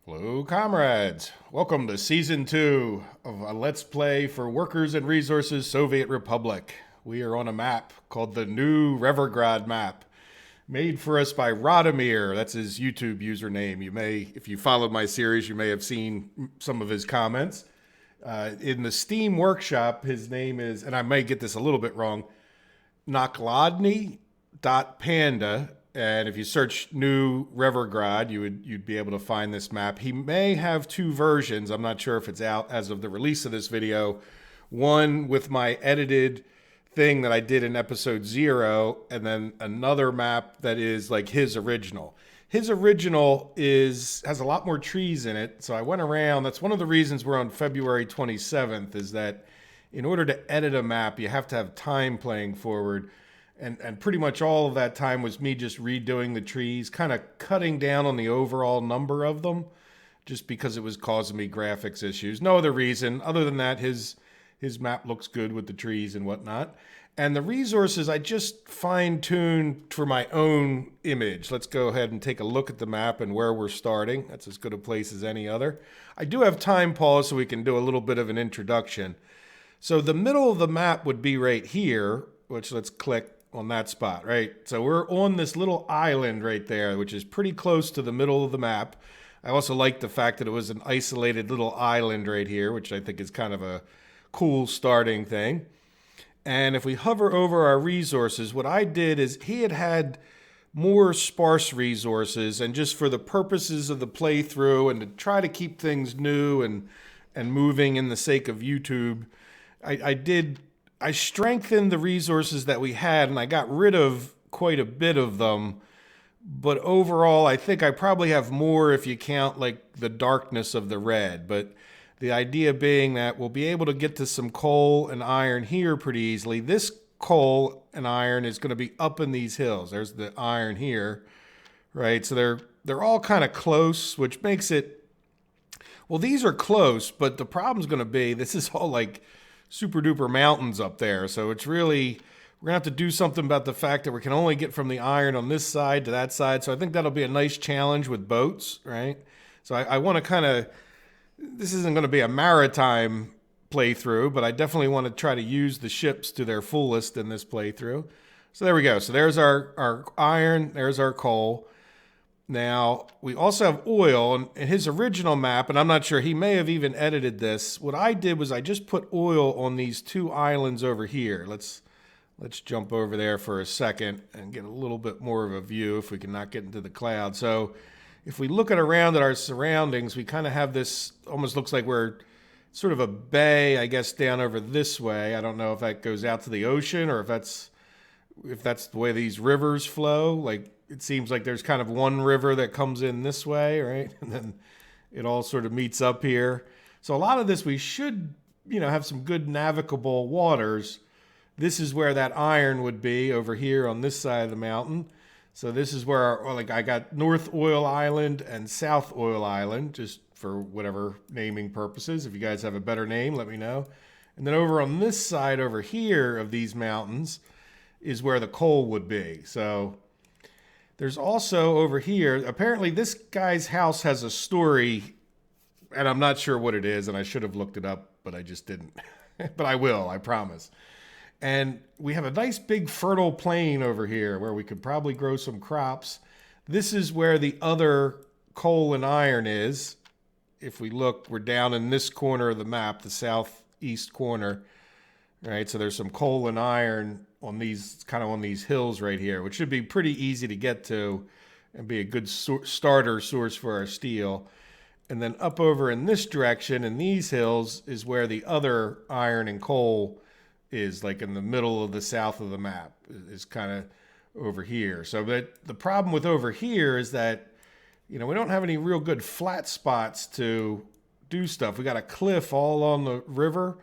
Hello, comrades. Welcome to Season 2 of a Let's Play for Workers and Resources Soviet Republic. We are on a map called the New Revergrad map, made for us by Radomir. That's his YouTube username. You may, if you followed my series, you may have seen some of his comments. In the Steam Workshop, his name is, and I may get this a little bit wrong, Nakladny.panda. And if you search New Revergrad, you'd be able to find this map. He may have two versions. I'm not sure if it's out as of the release of this video. One with my edited thing that I did in episode 0, and then another map that is like his original. His original has a lot more trees in it. So I went around. That's one of the reasons we're on February 27th, is that in order to edit a map, you have to have time playing forward. And pretty much all of that time was me just redoing the trees, kind of cutting down on the overall number of them, just because it was causing me graphics issues. No other reason. Other than that, his map looks good with the trees and whatnot. And the resources I just fine-tuned for my own image. Let's go ahead and take a look at the map and where we're starting. That's as good a place as any other. I do have time pause so we can do a little bit of an introduction. So the middle of the map would be right here, which let's click on that spot, right? So we're on this little island right there, which is pretty close to the middle of the map. I also like the fact that it was an isolated little island right here, which I think is kind of a cool starting thing. And if we hover over our resources, what I did is he had more sparse resources, and just for the purposes of the playthrough and to try to keep things new and moving in the sake of YouTube, I strengthened the resources that we had, and I got rid of quite a bit of them. But overall, I think I probably have more if you count like the darkness of the red. But the idea being that we'll be able to get to some coal and iron here pretty easily. This coal and iron is going to be up in these hills. There's the iron here, right? So they're all kind of close, which makes it, well, these are close, but the problem's going to be this is all like super duper mountains up there. So it's really, we're gonna have to do something about the fact that we can only get from the iron on this side to that side. So I think that'll be a nice challenge with boats, right? So I want to kind of, this isn't going to be a maritime playthrough, but I definitely want to try to use the ships to their fullest in this playthrough. So there we go. So there's our iron, there's our coal. Now, we also have oil, and in his original map, and I'm not sure, he may have even edited this. What I did was I just put oil on these two islands over here. Let's jump over there for a second and get a little bit more of a view if we can not get into the cloud. So if we look around at our surroundings, we kind of have this, almost looks like we're sort of a bay, I guess, down over this way. I don't know if that goes out to the ocean or if that's the way these rivers flow. Like, it seems like there's kind of one river that comes in this way, right? And then it all sort of meets up here. So a lot of this, we should, have some good navigable waters. This is where that iron would be over here on this side of the mountain. So this is where, I got North Oil Island and South Oil Island, just for whatever naming purposes. If you guys have a better name, let me know. And then over on this side over here of these mountains is where the coal would be. So there's also over here, apparently this guy's house has a story, and I'm not sure what it is, and I should have looked it up, but I just didn't. But I will, I promise. And we have a nice big fertile plain over here where we could probably grow some crops. This is where the other coal and iron is. If we look, we're down in this corner of the map, the southeast corner, right? So there's some coal and iron on these hills right here, which should be pretty easy to get to and be a good starter source for our steel. And then up over in this direction in these hills is where the other iron and coal is, like in the middle of the south of the map, is kind of over here. So but the problem with over here is that, we don't have any real good flat spots to do stuff. We got a cliff all on the river.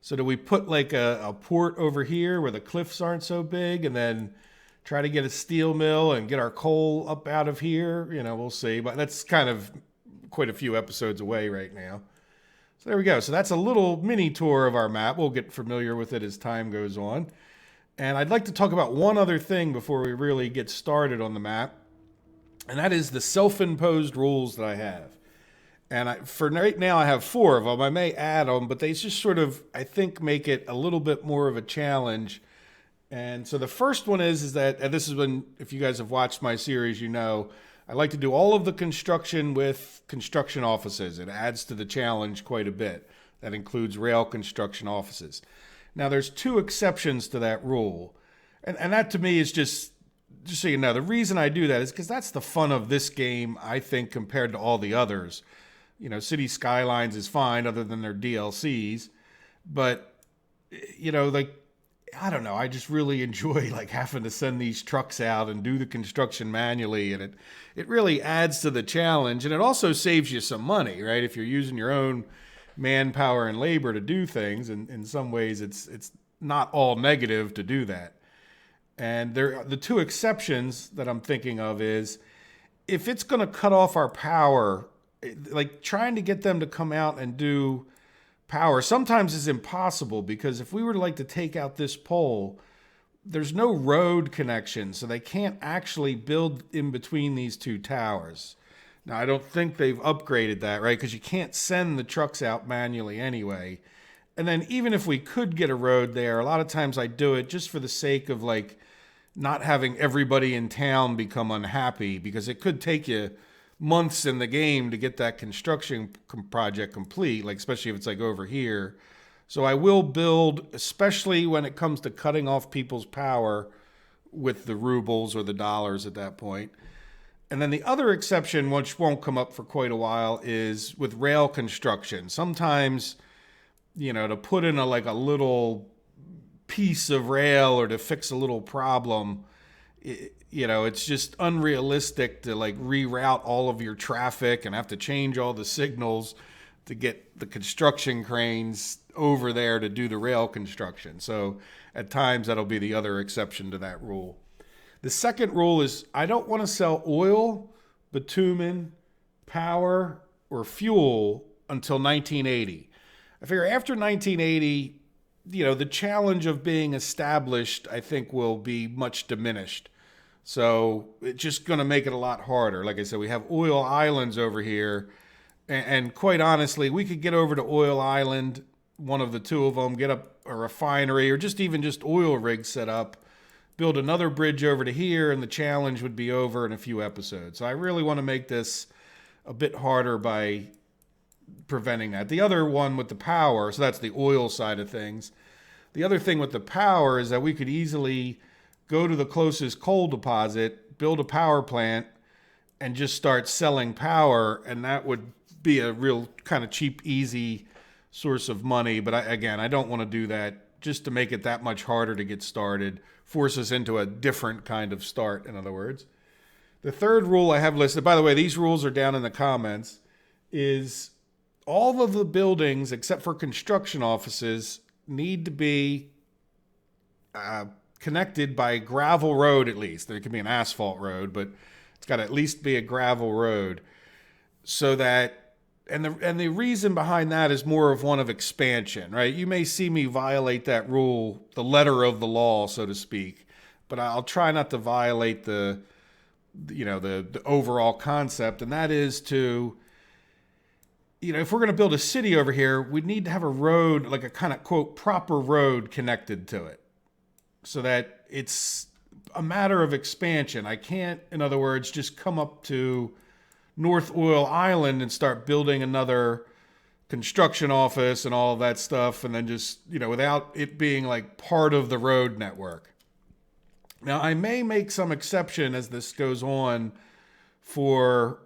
So do we put like a port over here where the cliffs aren't so big and then try to get a steel mill and get our coal up out of here? We'll see. But that's kind of quite a few episodes away right now. So there we go. So that's a little mini tour of our map. We'll get familiar with it as time goes on. And I'd like to talk about one other thing before we really get started on the map. And that is the self-imposed rules that I have. And for right now, I have 4 of them. I may add them, but they just sort of, I think, make it a little bit more of a challenge. And so the first one is that, and this is when, if you guys have watched my series, you know, I like to do all of the construction with construction offices. It adds to the challenge quite a bit. That includes rail construction offices. Now, there's 2 exceptions to that rule. And that to me is just so you know, the reason I do that is because that's the fun of this game, I think, compared to all the others. You know, City Skylines is fine other than their DLCs. But, you know, like, I don't know. I just really enjoy like having to send these trucks out and do the construction manually, and it really adds to the challenge, and it also saves you some money, right? If you're using your own manpower and labor to do things, and in some ways, it's not all negative to do that. And the 2 exceptions that I'm thinking of is if it's going to cut off our power, like trying to get them to come out and do power sometimes is impossible, because if we were to like to take out this pole, there's no road connection, so they can't actually build in between these 2 towers. Now, I don't think they've upgraded that, right? Because you can't send the trucks out manually anyway. And then even if we could get a road there, a lot of times I do it just for the sake of like not having everybody in town become unhappy, because it could take you months in the game to get that construction project complete, like especially if it's like over here. So I will build, especially when it comes to cutting off people's power with the rubles or the dollars at that point. And then the other exception, which won't come up for quite a while, is with rail construction. Sometimes, you know, to put in like a little piece of rail or to fix a little problem, you know, it's just unrealistic to like reroute all of your traffic and have to change all the signals to get the construction cranes over there to do the rail construction. So at times that'll be the other exception to that rule. The second rule is I don't want to sell oil, bitumen, power, or fuel until 1980. I figure after 1980, you know, the challenge of being established, I think, will be much diminished. So it's just going to make it a lot harder. Like I said, we have oil islands over here. And quite honestly, we could get over to Oil Island, one of the 2 of them, get up a refinery or just even just oil rigs set up, build another bridge over to here, and the challenge would be over in a few episodes. So I really want to make this a bit harder by preventing that. The other one with the power, so that's the oil side of things. The other thing with the power is that we could easily go to the closest coal deposit, build a power plant, and just start selling power, and that would be a real kind of cheap, easy source of money. But I don't want to do that just to make it that much harder to get started, force us into a different kind of start, in other words. The third rule I have listed, by the way, these rules are down in the comments, is all of the buildings, except for construction offices, need to be connected by gravel road at least. There can be an asphalt road, but it's got to at least be a gravel road. So that, and the reason behind that is more of one of expansion, right? You may see me violate that rule, the letter of the law, so to speak, but I'll try not to violate the overall concept, and that is to, you know, if we're going to build a city over here, we need to have a road, like a kind of quote proper road connected to it, so that it's a matter of expansion. I can't, in other words, just come up to North Oil Island and start building another construction office and all of that stuff, and then just, you know, without it being like part of the road network. Now, I may make some exception as this goes on for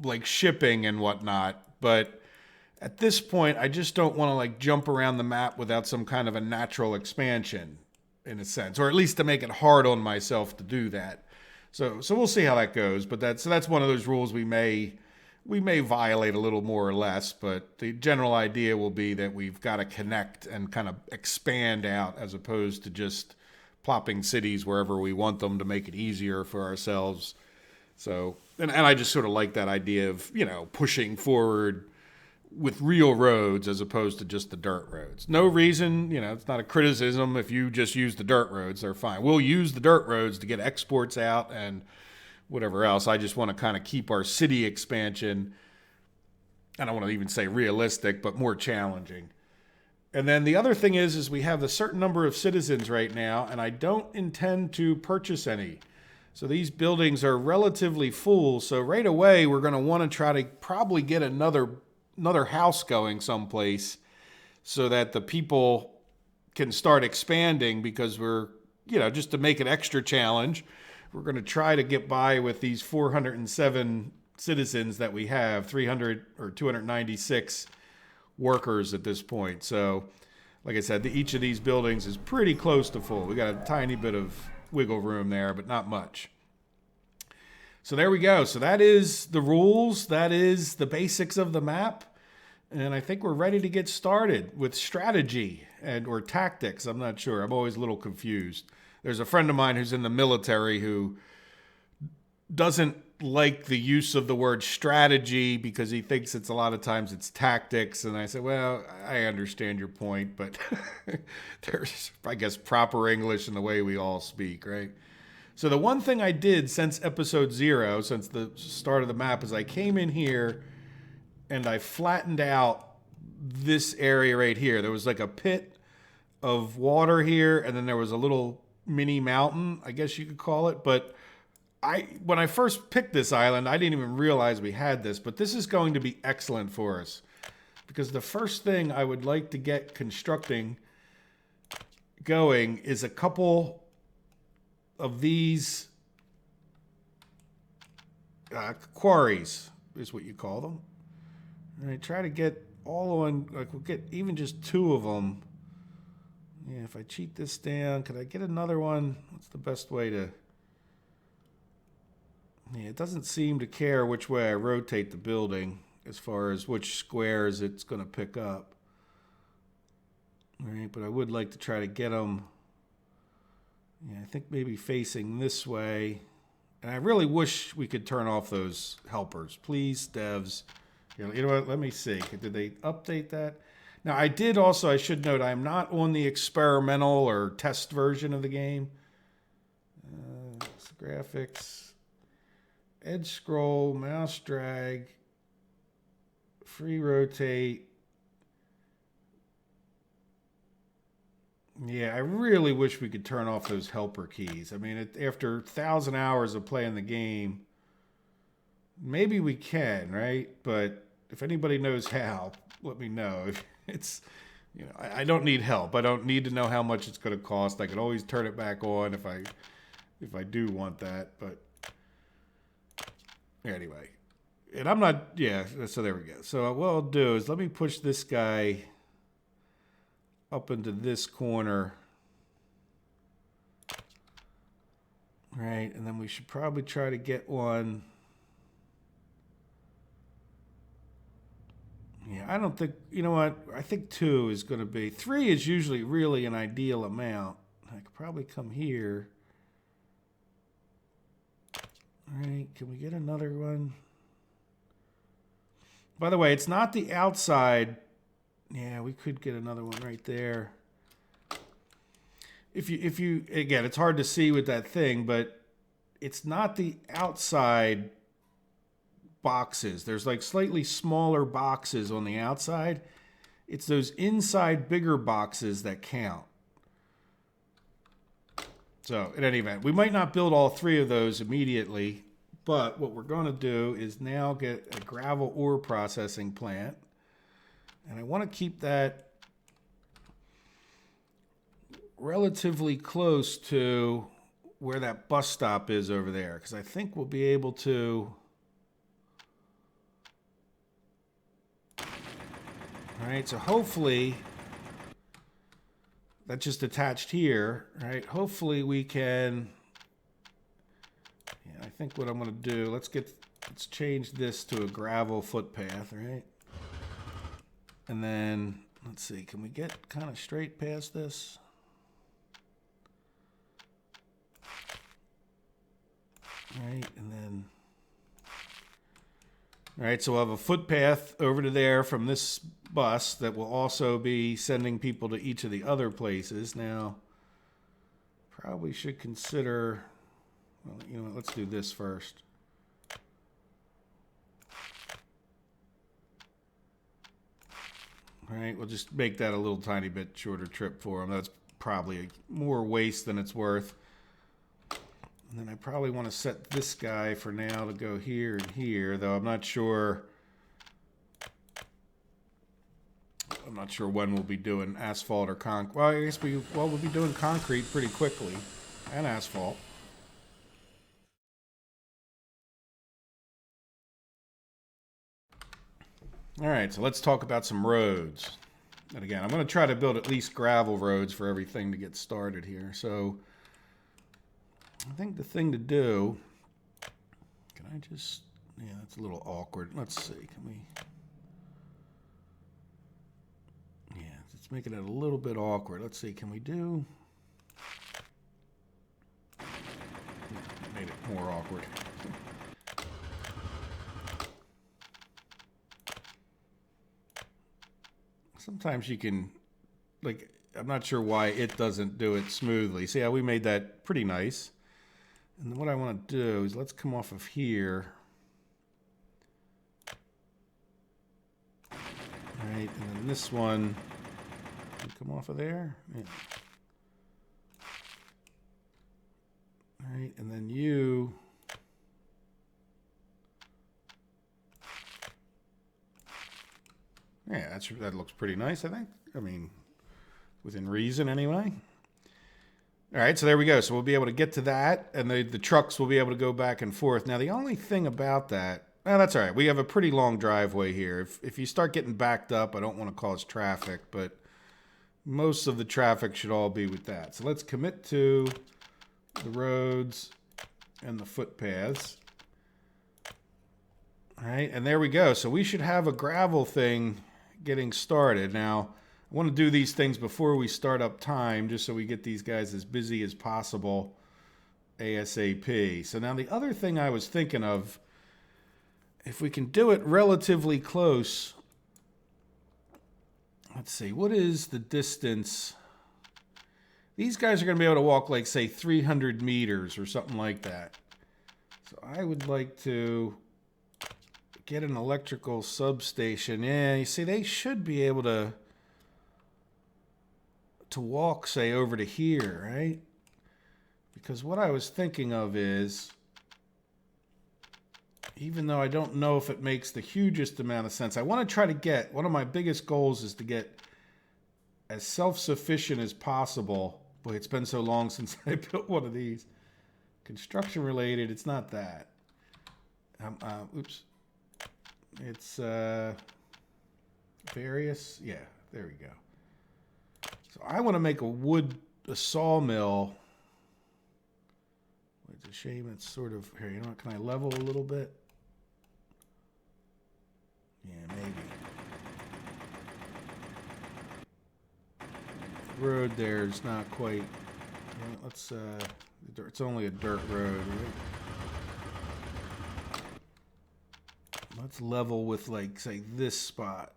like shipping and whatnot, but at this point, I just don't want to like jump around the map without some kind of a natural expansion, in a sense, or at least to make it hard on myself to do that. So we'll see how that goes. But that's one of those rules we may violate a little more or less. But the general idea will be that we've got to connect and kind of expand out, as opposed to just plopping cities wherever we want them to make it easier for ourselves. So and I just sort of like that idea of, you know, pushing forward with real roads as opposed to just the dirt roads. No reason, you know, it's not a criticism if you just use the dirt roads, they're fine. We'll use the dirt roads to get exports out and whatever else. I just want to kind of keep our city expansion I don't want to even say realistic, but more challenging. And then the other thing is we have a certain number of citizens right now, and I don't intend to purchase any. So these buildings are relatively full. So right away, we're going to want to try to probably get another house going someplace so that the people can start expanding, because we're, just to make an extra challenge, we're going to try to get by with these 407 citizens that we have, 300 or 296 workers at this point. So, like I said, each of these buildings is pretty close to full. We got a tiny bit of wiggle room there, but not much. So there we go. So that is the rules. That is the basics of the map. And I think we're ready to get started with strategy or tactics. I'm not sure. I'm always a little confused. There's a friend of mine who's in the military who doesn't like the use of the word strategy because he thinks a lot of times it's tactics. And I said, well, I understand your point, but there's, I guess, proper English in the way we all speak, right? So the one thing I did since episode 0, since the start of the map, is I came in here and I flattened out this area right here. There was like a pit of water here, and then there was a little mini mountain, I guess you could call it. But when I first picked this island, I didn't even realize we had this. But this is going to be excellent for us, because the first thing I would like to get constructing going is a couple of these quarries, is what you call them. And I try to get all on, like we'll get even just 2 of them. Yeah, if I cheat this down, could I get another one? What's the best way to... Yeah, it doesn't seem to care which way I rotate the building as far as which squares it's going to pick up. All right, but I would like to try to get them... Yeah, I think maybe facing this way. And I really wish we could turn off those helpers. Please, devs. You know what? Let me see. Did they update that? Now, I did also, I should note, I'm not on the experimental or test version of the game. Graphics. Edge scroll, mouse drag, free rotate. Yeah, I really wish we could turn off those helper keys. I mean, after 1,000 hours of playing the game, maybe we can, right? But if anybody knows how, let me know. It's, I don't need help. I don't need to know how much it's going to cost. I could always turn it back on if I do want that. But anyway, and I'm not. Yeah. So there we go. So what I'll do is let me push this guy up into this corner. Right, and then we should probably try to get one. Yeah, I don't think, you know what, I think 2 is going to be, 3 is usually really an ideal amount. I could probably come here. All right, can we get another one? By the way, it's not the outside. Yeah, we could get another one right there. If you again, it's hard to see with that thing, but it's not the outside boxes. There's like slightly smaller boxes on the outside. It's those inside bigger boxes that count. So in any event, we might not build all 3 of those immediately, but what we're going to do is now get a gravel ore processing plant. And I want to keep that relatively close to where that bus stop is over there, because I think we'll be able to... All right, so hopefully that's just attached here, right? Hopefully we can... Yeah, I think what I'm going to do, let's change this to a gravel footpath, right? And then, let's see, can we get kind of straight past this? Right, and then... All right, so we'll have a footpath over to there from this bus that will also be sending people to each of the other places. Now, probably should consider... Well, you know what, let's do this first. All right, we'll just make that a little tiny bit shorter trip for him. That's probably more waste than it's worth. And then I probably want to set this guy for now to go here and here, though I'm not sure. I'm not sure when we'll be doing asphalt or concrete. Well, I guess we'll be doing concrete pretty quickly, and asphalt. All right, so let's talk about some roads. And again, I'm going to try to build at least gravel roads for everything to get started here. So I think the thing to do, can I just, yeah, that's a little awkward. Let's see, can we, yeah, it's making it a little bit awkward. Let's see, can we do, made it more awkward. Sometimes you can, like, I'm not sure why it doesn't do it smoothly. See how we made that pretty nice? And then what I want to do is let's come off of here. All right, and then this one, come off of there. Yeah. All right, and then you. Yeah, that looks pretty nice, I think. I mean, within reason anyway. All right, so there we go. So we'll be able to get to that, and the trucks will be able to go back and forth. Now, the only thing about that, well, that's all right. We have a pretty long driveway here. If you start getting backed up, I don't want to cause traffic, but most of the traffic should all be with that. So let's commit to the roads and the footpaths. All right, and there we go. So we should have a gravel thing getting started. Now, I want to do these things before we start up time, just so we get these guys as busy as possible ASAP. So now the other thing I was thinking of, if we can do it relatively close, let's see, what is the distance? These guys are going to be able to walk, like, say, 300 meters or something like that. So I would like to get an electrical substation. Yeah, you see, they should be able to walk, say, over to here, right? Because what I was thinking of is, even though I don't know if it makes the hugest amount of sense, I want to try to get, one of my biggest goals is to get as self-sufficient as possible. Boy, it's been so long since I built one of these. Construction related, it's not that. Oops. It's various. Yeah, there we go. So I want to make a sawmill. It's a shame it's sort of, here, you know what, can I level a little bit? Yeah, maybe. The road there is not quite, let's, it's only a dirt road, right? Let's level with, like, say, this spot.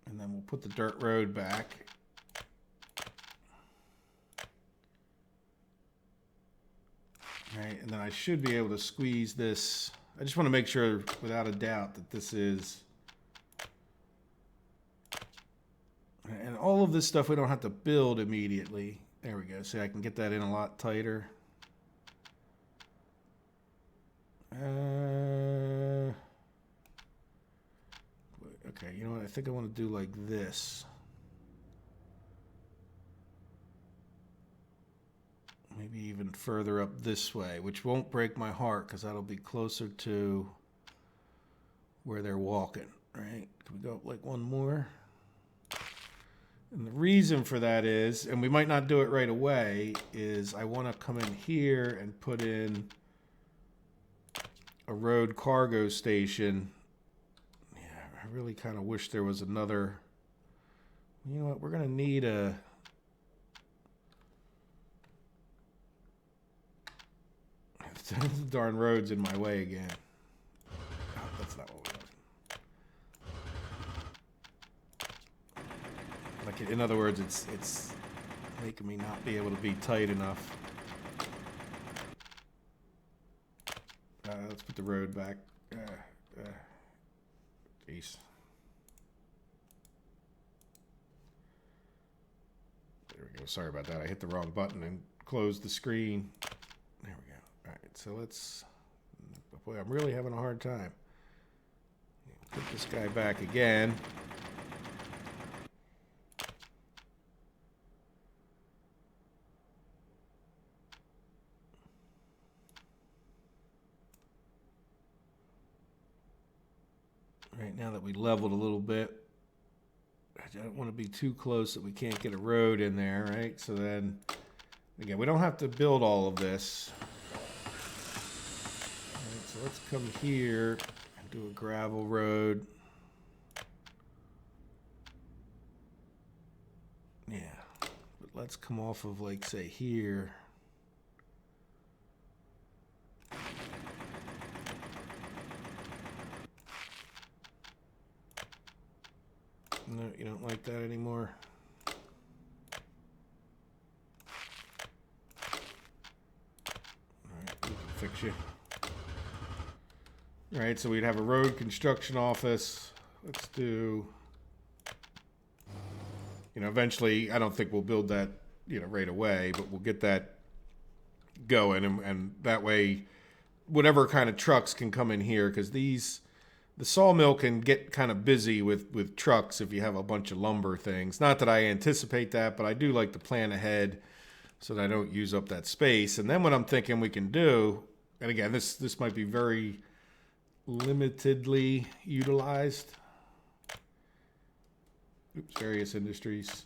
And then we'll put the dirt road back. All right, and then I should be able to squeeze this. I just want to make sure, without a doubt, that this is... And all of this stuff we don't have to build immediately. There we go. See, I can get that in a lot tighter. Okay, you know what? I think I want to do like this. Maybe even further up this way, which won't break my heart because that'll be closer to where they're walking, right? Can we go up like one more? And the reason for that is, and we might not do it right away, is I want to come in here and put in a road cargo station. Yeah, I really kind of wish there was another. You know what? We're going to need a... The darn road's in my way again. Oh, that's not what we want. Like, in other words, it's making me not be able to be tight enough. let's put the road back. Jeez. There we go. Sorry about that. I hit the wrong button and closed the screen. There we go. All right, so let's... Boy, I'm really having a hard time. Put this guy back again. Right now that we leveled a little bit, I don't want to be too close that we can't get a road in there, right? So then, again, we don't have to build all of this. All right, so let's come here and do a gravel road. Yeah, but let's come off of, like, say, here. No, you don't like that anymore. Alright, we can fix you. Alright, so we'd have a road construction office. Let's do... You know, eventually, I don't think we'll build that, you know, right away, but we'll get that going, and that way, whatever kind of trucks can come in here, because these... The sawmill can get kind of busy with trucks if you have a bunch of lumber things. Not that I anticipate that, but I do like to plan ahead so that I don't use up that space. And then what I'm thinking we can do, and again, this might be very limitedly utilized. Oops, various industries.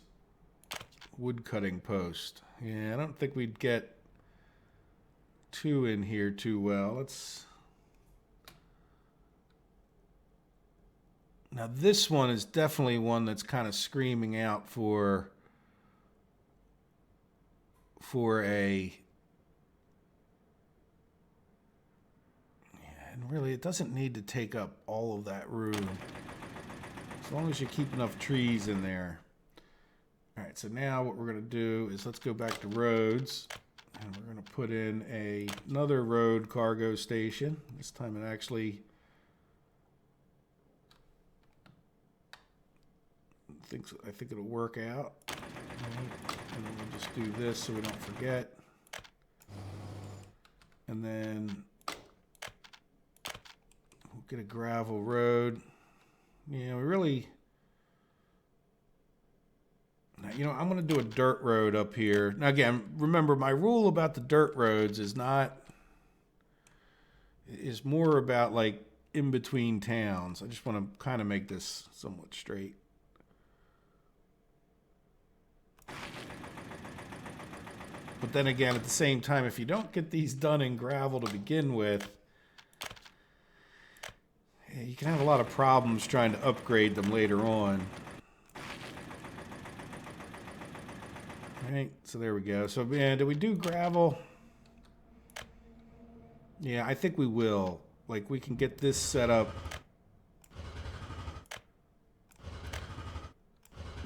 Wood cutting post. Yeah, I don't think we'd get two in here too well. Let's... Now this one is definitely one that's kind of screaming out for a... Yeah, and really it doesn't need to take up all of that room. As long as you keep enough trees in there. All right, so now what we're going to do is let's go back to roads. And we're going to put in another road cargo station. This time it actually... I think it'll work out. And then we'll just do this so we don't forget. And then we'll get a gravel road. Yeah, we really... Now, you know, I'm going to do a dirt road up here. Now, again, remember, my rule about the dirt roads is more about, like, in between towns. I just want to kind of make this somewhat straight. But then again, at the same time, if you don't get these done in gravel to begin with, you can have a lot of problems trying to upgrade them later on. Right, so there we go. So, man, did we do gravel? Yeah, I think we will. Like, we can get this set up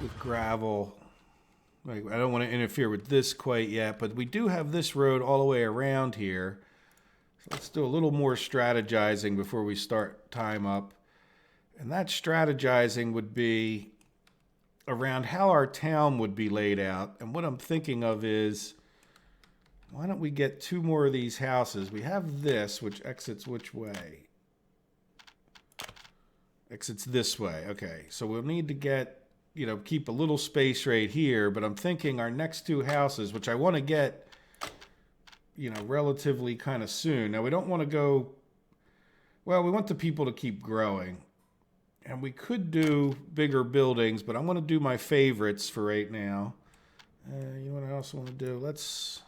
with gravel. Like, I don't want to interfere with this quite yet, but we do have this road all the way around here. So let's do a little more strategizing before we start time up. And that strategizing would be around how our town would be laid out. And what I'm thinking of is, why don't we get two more of these houses? We have this, which exits which way? Exits this way. Okay, so we'll need to get... You know, keep a little space right here, but I'm thinking our next two houses, which I want to get, you know, relatively kind of soon. Now, we don't want to go, well, we want the people to keep growing. And we could do bigger buildings, but I want to do my favorites for right now. You know what I also want to do? Let's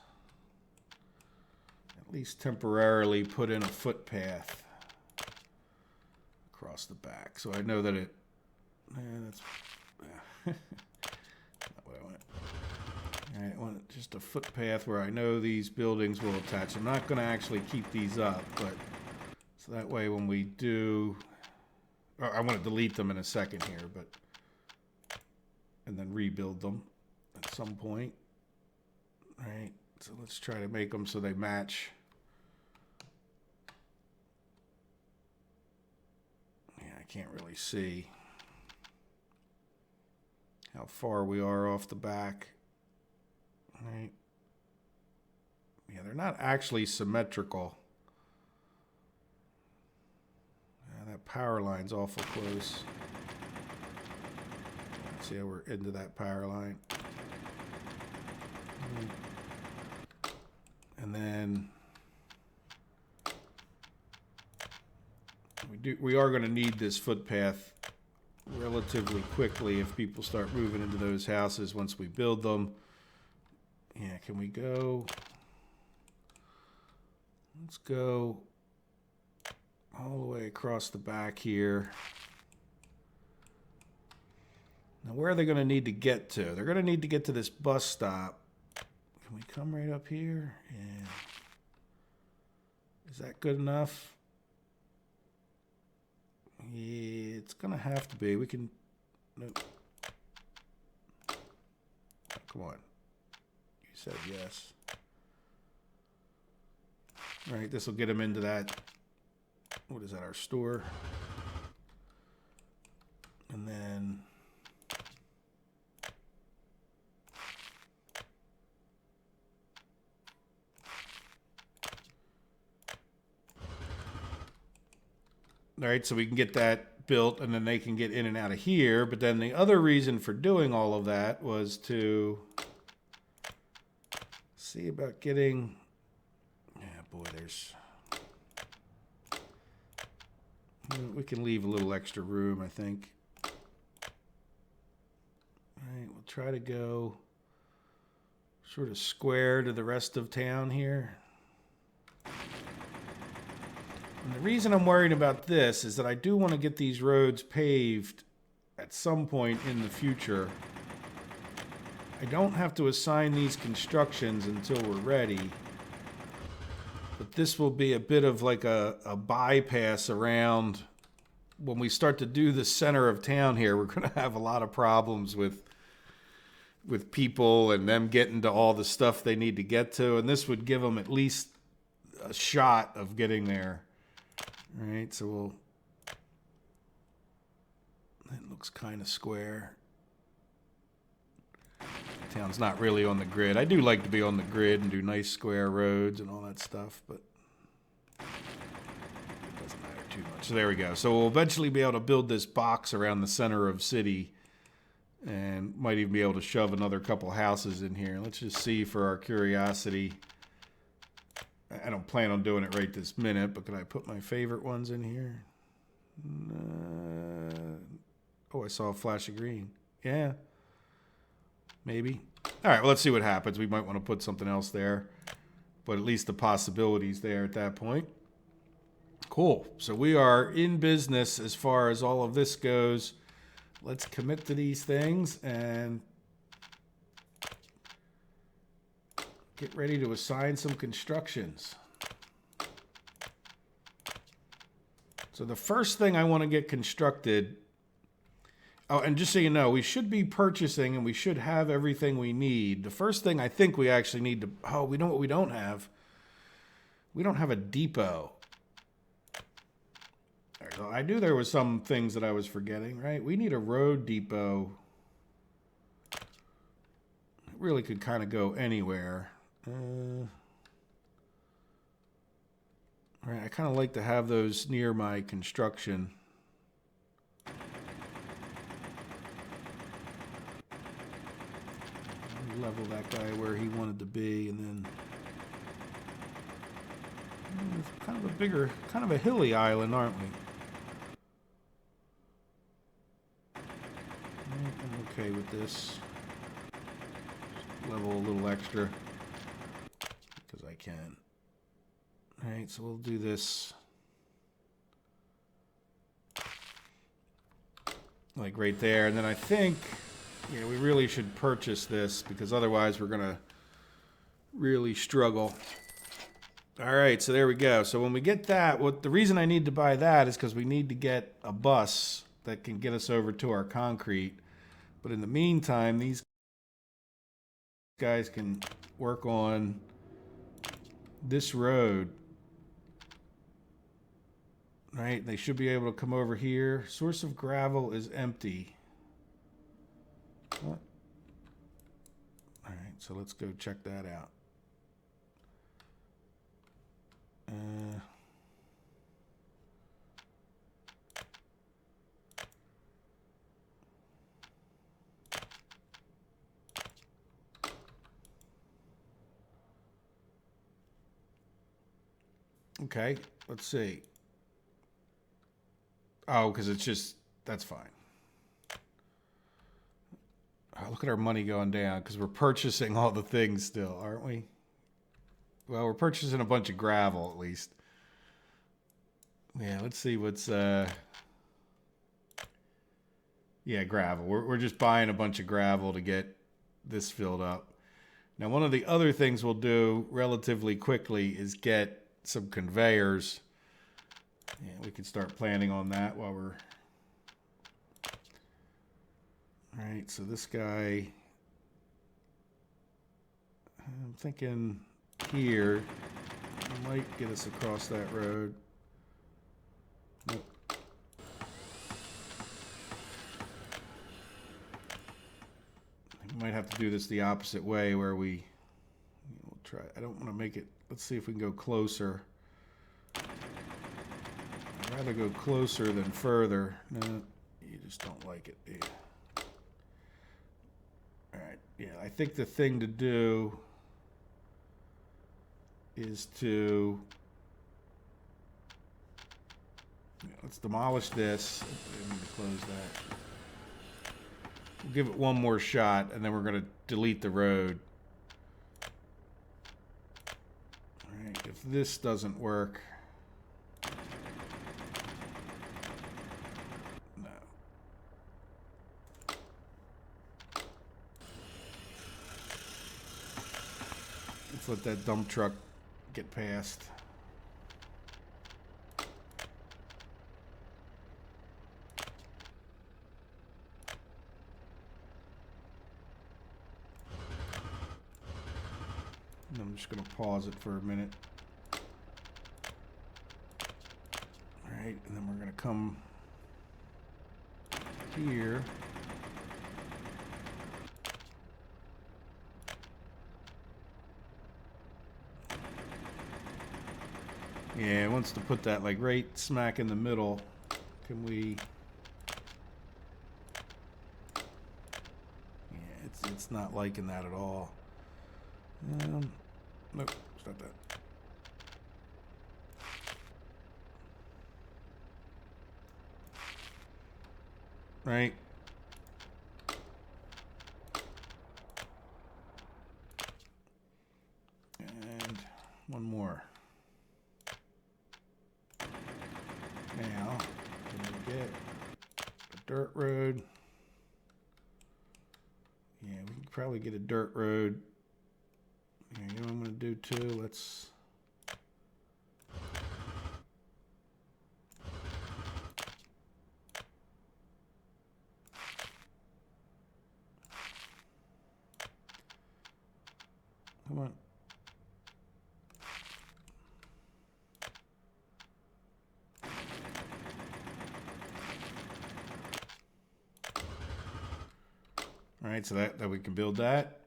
at least temporarily put in a footpath across the back. So I know that it, that's... Not what I want. All right, I want just a footpath where I know these buildings will attach. I'm not going to actually keep these up, but so that way when we do, or I want to delete them in a second here, but and then rebuild them at some point. All right, so let's try to make them so they match can't really see how far we are off the back. Right. Yeah, they're not actually symmetrical. Yeah, that power line's awful close. See how we're into that power line. And then we are going to need this footpath relatively quickly if people start moving into those houses once we build them. Yeah, can we go? Let's go all the way across the back here. Now, where are they going to need to get to? They're going to need to get to this bus stop. Can we come right up here? Yeah. Is that good enough? Yeah, it's going to have to be. We can... Nope. Come on. You said yes. All right, this will get them into that. What is that, our store? And then... All right, so we can get that built and then they can get in and out of here. But then the other reason for doing all of that was to see about getting... Yeah, boy, there's... We can leave a little extra room, I think. All right, we'll try to go sort of square to the rest of town here. And the reason I'm worried about this is that I do want to get these roads paved at some point in the future. I don't have to assign these constructions until we're ready. But this will be a bit of like a bypass around. When we start to do the center of town here, we're going to have a lot of problems with people and them getting to all the stuff they need to get to. And this would give them at least a shot of getting there. All right, so we'll... That looks kind of square. Town's not really on the grid. I do like to be on the grid and do nice square roads and all that stuff, but it doesn't matter too much. So there we go. So we'll eventually be able to build this box around the center of city and might even be able to shove another couple houses in here. Let's just see for our curiosity. I don't plan on doing it right this minute, but can I put my favorite ones in here? Oh, I saw a flash of green. Yeah. Maybe. All right, well, let's see what happens. We might want to put something else there, but at least the possibility's there at that point. Cool. So we are in business as far as all of this goes. Let's commit to these things and get ready to assign some constructions. So the first thing I want to get constructed... Oh, and just so you know, we should be purchasing and we should have everything we need. The first thing I think we actually need to... Oh, we know what we don't have. We don't have a depot. I knew there was some things that I was forgetting, right? We need a road depot. It really could kind of go anywhere. All right, I kind of like to have those near my construction. Level that guy where he wanted to be, and then it's kind of a bigger, kind of a hilly island, aren't we? I'm okay with this. Just level a little extra because I can. All right, so we'll do this like right there, and then I think... Yeah, we really should purchase this because otherwise we're going to really struggle. All right, so there we go. So when we get that, the reason I need to buy that is because we need to get a bus that can get us over to our concrete. But in the meantime, these guys can work on this road. Right, they should be able to come over here. Source of gravel is empty. What? All right, so let's go check that out. Okay, let's see. Oh, because it's just, that's fine. Oh, look at our money going down because we're purchasing all the things still, aren't we? Well, we're purchasing a bunch of gravel at least. Yeah, let's see what's... Yeah, gravel. We're just buying a bunch of gravel to get this filled up. Now, one of the other things we'll do relatively quickly is get some conveyors. Yeah, we can start planning on that while we're... All right, so this guy... I'm thinking here might get us across that road. Nope. We might have to do this the opposite way where we'll try. I don't want to make it. Let's see if we can go closer. I'd rather go closer than further. No, you just don't like it, do you? All right. Yeah, I think the thing to do is to... let's demolish this. I need to close that. We'll give it one more shot, and then we're going to delete the road. All right, if this doesn't work... No. Let's let that dump truck get past. I'm just going to pause it for a minute. All right, and then we're going to come here. Yeah, it wants to put that like right smack in the middle. Can we... Yeah, it's not liking that at all. Nope, it's not that. Right. And one more. Now, can we get a dirt road? Yeah, we can probably get a dirt road. Yeah, you know what I'm going to do too? Let's... Come on. All right, so that we can build that.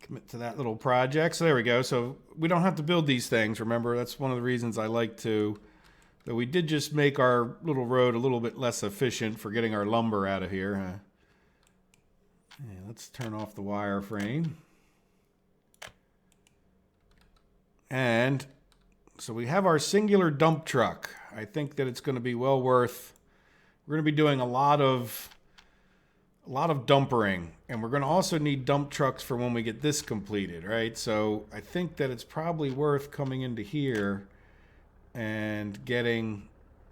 Commit to that little project. So there we go. So we don't have to build these things. Remember, that's one of the reasons I like to... Though we did just make our little road a little bit less efficient for getting our lumber out of here. Yeah, let's turn off the wireframe. And so we have our singular dump truck. I think that it's going to be well worth... We're going to be doing a lot of dumpering, and we're going to also need dump trucks for when we get this completed, right? So I think that it's probably worth coming into here and getting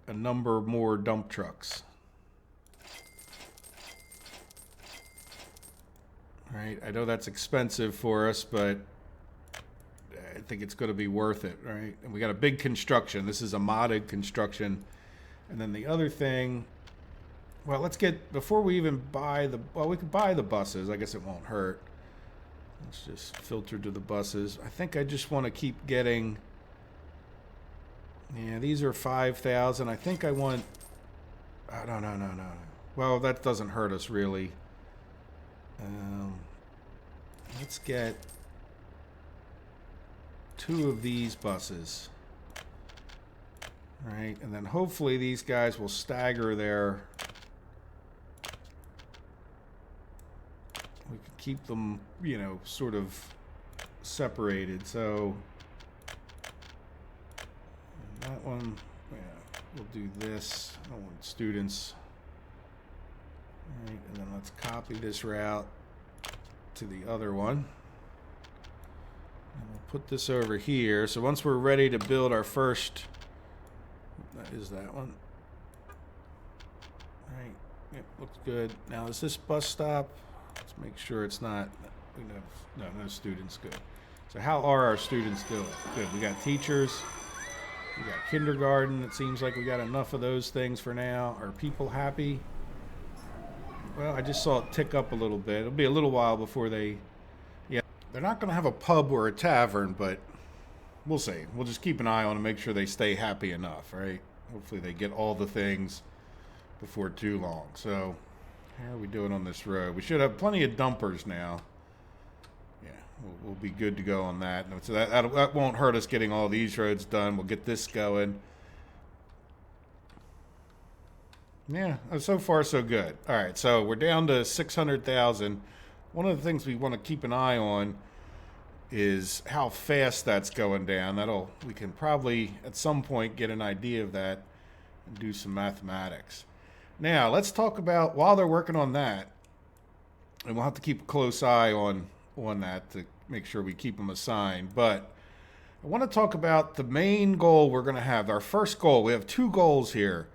a number more dump trucks. All right, I know that's expensive for us, but I think it's going to be worth it, right? And we got a big construction. This is a modded construction. And then the other thing... Well, let's get, before we even buy the, well, we could buy the buses. I guess it won't hurt. Let's just filter to the buses. I think I just want to keep getting Yeah, these are 5,000. I think I want... Oh, no. Well, that doesn't hurt us, really. Let's get 2 of these buses. Right, and then hopefully these guys will stagger their... We can keep them, you know, sort of separated. So that one, yeah, we'll do this. I don't want students. All right, and then let's copy this route to the other one. And we'll put this over here. So once we're ready to build our first, that is that one. All right, yep, looks good. Now is this bus stop? Let's make sure it's not. We have no students. Good. So how are our students doing? Good. We got teachers. We got kindergarten. It seems like we got enough of those things for now. Are people happy? Well, I just saw it tick up a little bit. It'll be a little while before they... Yeah, they're not going to have a pub or a tavern, but we'll see. We'll just keep an eye on them and make sure they stay happy enough, right? Hopefully they get all the things before too long. So how are we doing on this road? We should have plenty of dumpers now. Yeah, we'll be good to go on that. So that won't hurt us getting all these roads done. We'll get this going. Yeah, so far so good. All right, so we're down to 600,000. One of the things we want to keep an eye on is how fast that's going down. We can probably at some point get an idea of that and do some mathematics. Now, let's talk about, while they're working on that, and we'll have to keep a close eye on that to make sure we keep them assigned, but I want to talk about the main goal we're going to have. Our first goal, we have 2 goals here.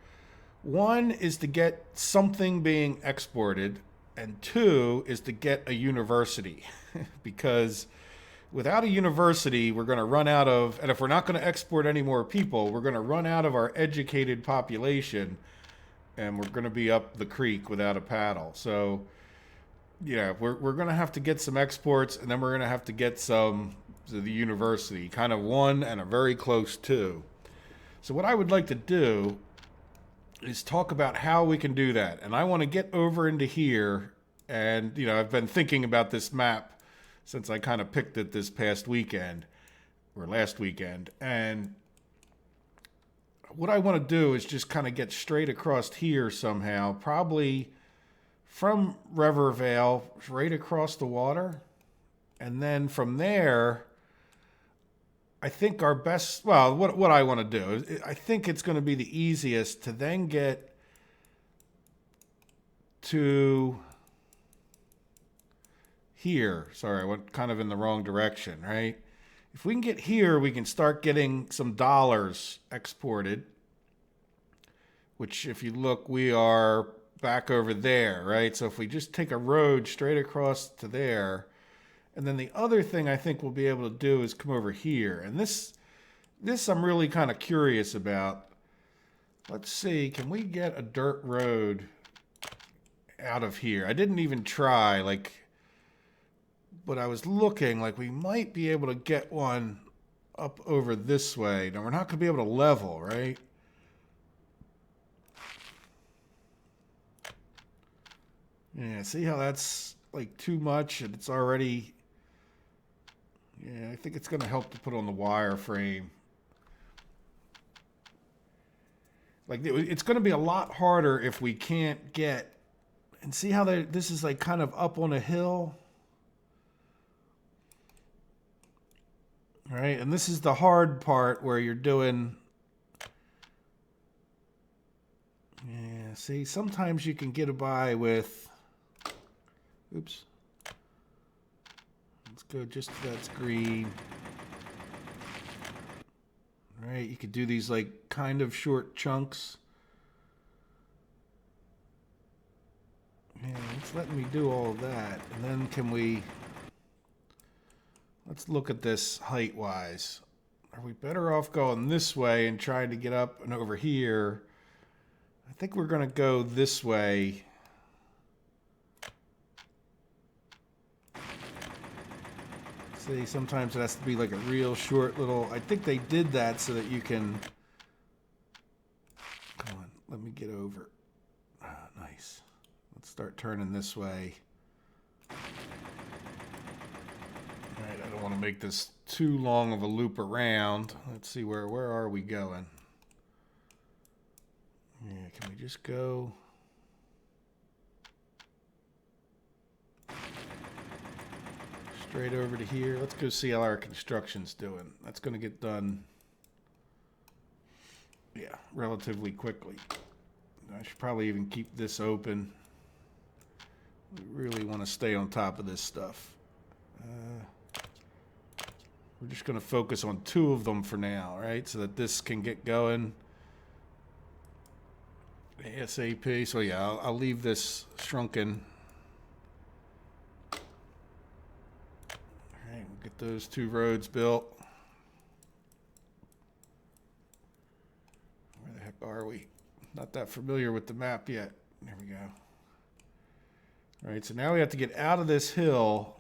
One is to get something being exported, and 2 is to get a university. Because without a university, we're going to run out of, and if we're not going to export any more people, we're going to run out of our educated population, and we're going to be up the creek without a paddle. So, yeah, we're going to have to get some exports, and then we're going to have to get some to the university, kind of 1 and a very close 2. So what I would like to do is talk about how we can do that. And I want to get over into here, and, you know, I've been thinking about this map since I kind of picked it this past weekend, or last weekend, and what I want to do is just kind of get straight across here somehow, probably from Rivervale, right across the water. And then from there, I think our best, well, what I want to do, I think it's going to be the easiest to then get to here. Sorry, I went kind of in the wrong direction, right? If we can get here, we can start getting some dollars exported, which if you look, we are back over there, right? So if we just take a road straight across to there, and then the other thing I think we'll be able to do is come over here. And this I'm really kind of curious about. Let's see, can we get a dirt road out of here? I didn't even try, but I was looking like we might be able to get one up over this way. Now, we're not going to be able to level, right? Yeah, see how that's like too much and it's already... Yeah, I think it's going to help to put on the wire frame. Like, it's going to be a lot harder if we can't get... And see how this is like kind of up on a hill? Right, and this is the hard part where you're doing... Yeah, see, sometimes you can get by with... Oops. Let's go just to that's green. Right, you could do these like kind of short chunks. Yeah, it's letting me do all of that. And then can we... Let's look at this height-wise. Are we better off going this way and trying to get up and over here? I think we're going to go this way. See, sometimes it has to be like a real short little... I think they did that so that you can get over. Ah, nice. Let's start turning this way. All right, I don't want to make this too long of a loop around. Let's see, where are we going? Yeah, can we just go... straight over to here? Let's go see how our construction's doing. That's going to get done, yeah, relatively quickly. I should probably even keep this open. We really want to stay on top of this stuff. We're just going to focus on 2 of them for now, right? So that this can get going ASAP. So yeah, I'll leave this shrunken. All right, we'll get those 2 roads built. Where the heck are we? Not that familiar with the map yet. There we go. All right, so now we have to get out of this hill,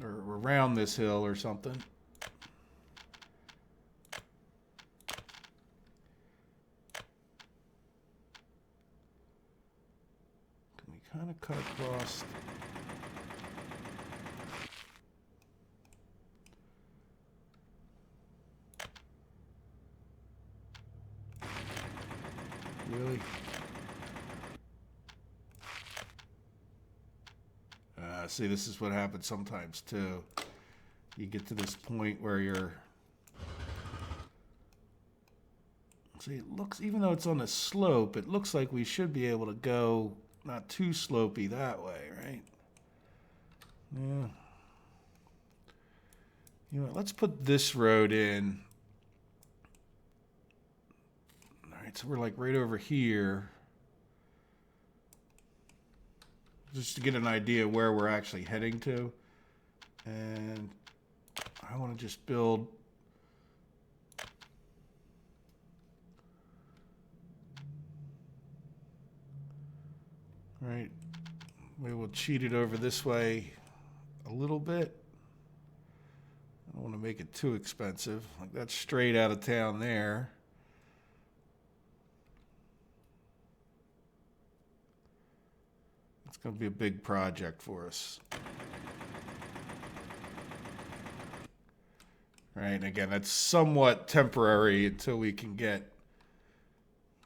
or around this hill or something. Can we kind of cut across? Really? See, this is what happens sometimes too. You get to this point where you're... See, it looks, even though it's on a slope, it looks like we should be able to go not too slopey that way, right? Yeah. You know what, let's put this road in. All right, so we're like right over here. Just to get an idea where we're actually heading to. And I want to just build... Right. Maybe we'll cheat it over this way a little bit. I don't want to make it too expensive. Like that's straight out of town there. It's going to be a big project for us. Right, and again, that's somewhat temporary until we can get...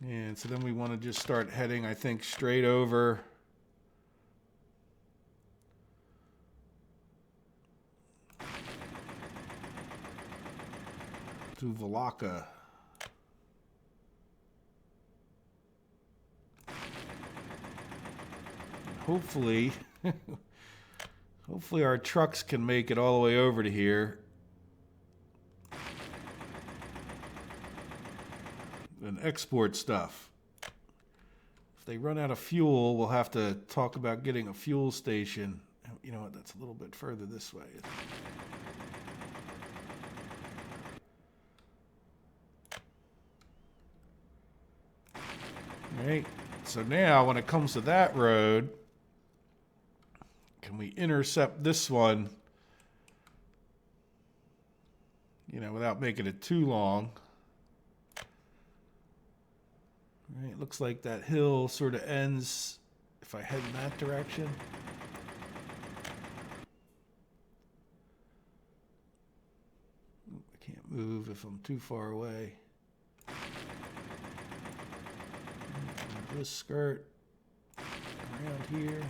And so then we want to just start heading, I think, straight over to Valaka. Hopefully, hopefully our trucks can make it all the way over to here. And export stuff. If they run out of fuel, we'll have to talk about getting a fuel station. You know what, that's a little bit further this way. All right, so now when it comes to that road, can we intercept this one, you know, without making it too long? All right, looks like that hill sort of ends if I head in that direction. I can't move if I'm too far away. This skirt around here.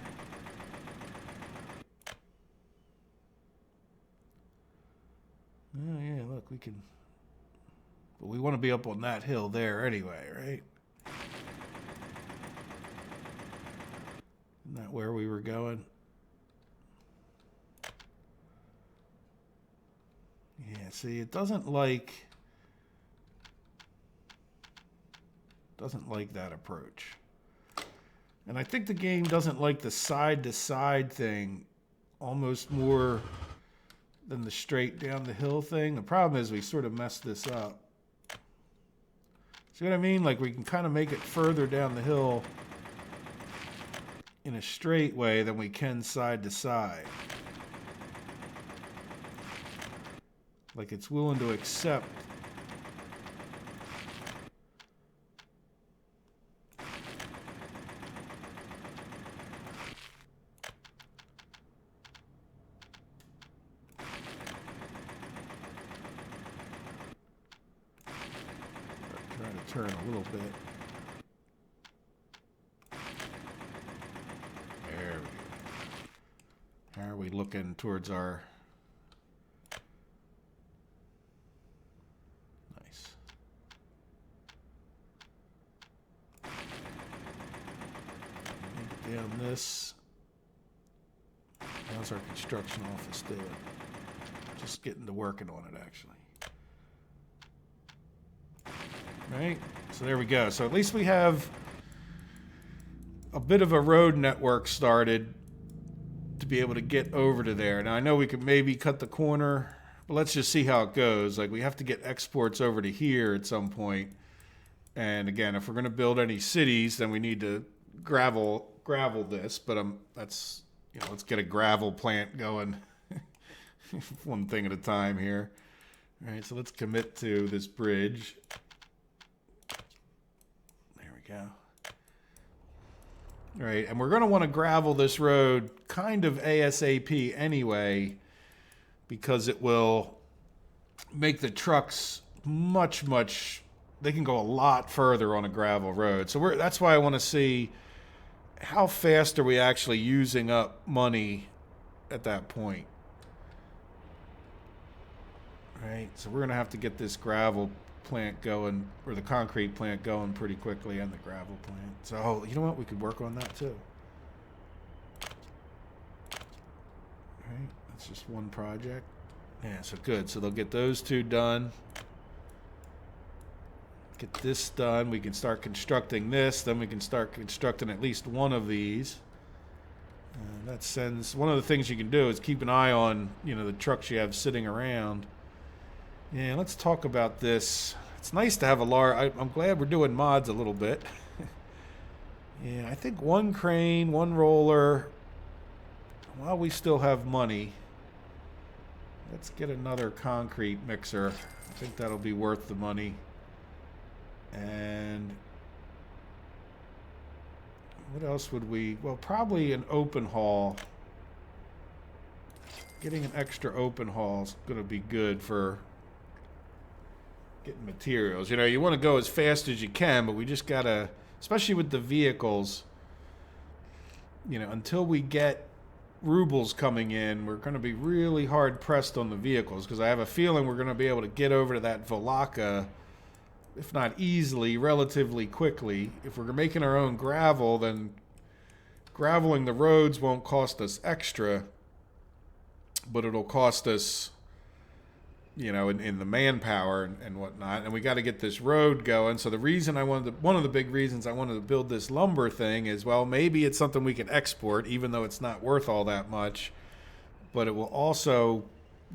Oh yeah, look, we can... But we want to be up on that hill there anyway, right? Isn't that where we were going? Yeah, see, it doesn't like that approach. And I think the game doesn't like the side-to-side thing almost more than the straight down the hill thing. The problem is we sort of messed this up. See what I mean? Like we can kind of make it further down the hill in a straight way than we can side to side. Like it's willing to accept turn a little bit. There we go. How are we looking towards our... Nice. Down this. How's our construction office doing? Just getting to working on it, actually. Right? So there we go. So at least we have a bit of a road network started to be able to get over to there. Now, I know we could maybe cut the corner, but let's just see how it goes. Like, we have to get exports over to here at some point. And again, if we're going to build any cities, then we need to gravel this. But that's, you know, let's get a gravel plant going. One thing at a time here. All right, so let's commit to this bridge. There we go. All right, and we're going to want to gravel this road kind of ASAP anyway, because it will make the trucks much, they can go a lot further on a gravel road. So that's why I want to see how fast are we actually using up money at that point. Right, so we're going to have to get this gravel plant going, or the concrete plant going pretty quickly, and the gravel plant. So, you know what? We could work on that too. Right, that's just one project. Yeah, so good. So they'll get those two done. Get this done. We can start constructing this. Then we can start constructing at least one of these. That sends... One of the things you can do is keep an eye on, you know, the trucks you have sitting around. Yeah, let's talk about this. It's nice to have a large... I'm glad we're doing mods a little bit. Yeah, I think one crane, one roller. While we still have money, let's get another concrete mixer. I think that'll be worth the money. And what else would we... Well, probably an open haul. Getting an extra open haul is going to be good for getting materials. You know, you want to go as fast as you can, but we just got to, especially with the vehicles, you know, until we get rubles coming in, we're going to be really hard pressed on the vehicles, because I have a feeling we're going to be able to get over to that Volaka, if not easily, relatively quickly. If we're making our own gravel, then graveling the roads won't cost us extra, but it'll cost us, you know, in the manpower and whatnot. And we got to get this road going. So the reason one of the big reasons I wanted to build this lumber thing is, well, maybe it's something we can export, even though it's not worth all that much, but it will also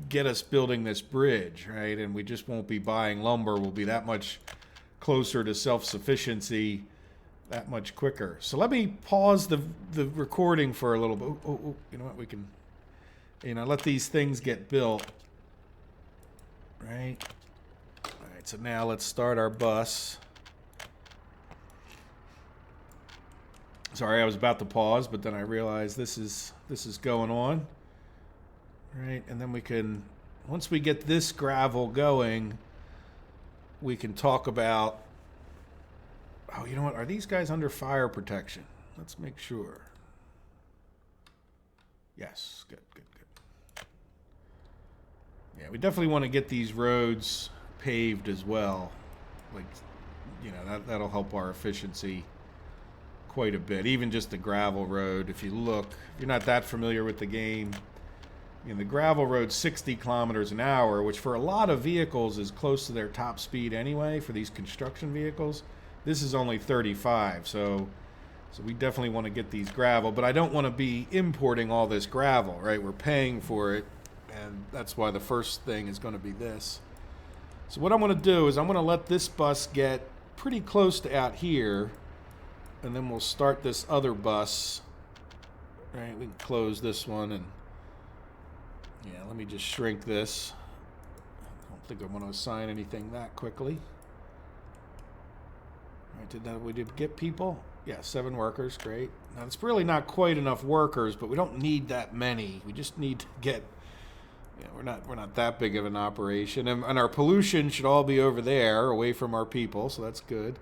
get us building this bridge, right? And we just won't be buying lumber. We'll be that much closer to self-sufficiency, that much quicker. So let me pause the recording for a little bit. Oh, you know what? We can, you know, let these things get built. Right. All right, so now let's start our bus. Sorry, I was about to pause, but then I realized this is going on. Right, and then we can, once we get this gravel going, we can talk about, oh, you know what? Are these guys under fire protection? Let's make sure. Yes, good. Yeah, we definitely want to get these roads paved as well. Like, you know, that'll help our efficiency quite a bit. Even just the gravel road, if you look, if you're not that familiar with the game, you know, the gravel road's 60 kilometers an hour, which for a lot of vehicles is close to their top speed anyway, for these construction vehicles. This is only 35, so we definitely want to get these gravel, but I don't want to be importing all this gravel, right? We're paying for it. And that's why the first thing is going to be this. So what I'm going to do is I'm going to let this bus get pretty close to out here, and then we'll start this other bus. Right, we can close this one, and yeah, let me just shrink this. I don't think I want to assign anything that quickly. Right, we did get people? Yeah, 7 workers, great. Now it's really not quite enough workers, but we don't need that many. We just need to get Yeah, we're not that big of an operation, and our pollution should all be over there, away from our people, so that's good.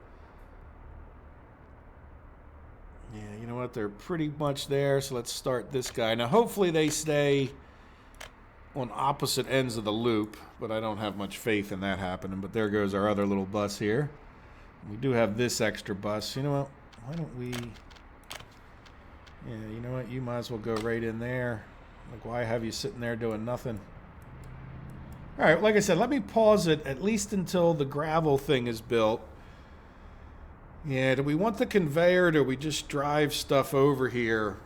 Yeah, you know what? They're pretty much there, so let's start this guy. Now, hopefully they stay on opposite ends of the loop, but I don't have much faith in that happening. But there goes our other little bus here. We do have this extra bus. You know what? Why don't we... Yeah, you know what? You might as well go right in there. Like, why have you sitting there doing nothing? All right, like I said, let me pause it at least until the gravel thing is built. Yeah, do we want the conveyor, or do we just drive stuff over here?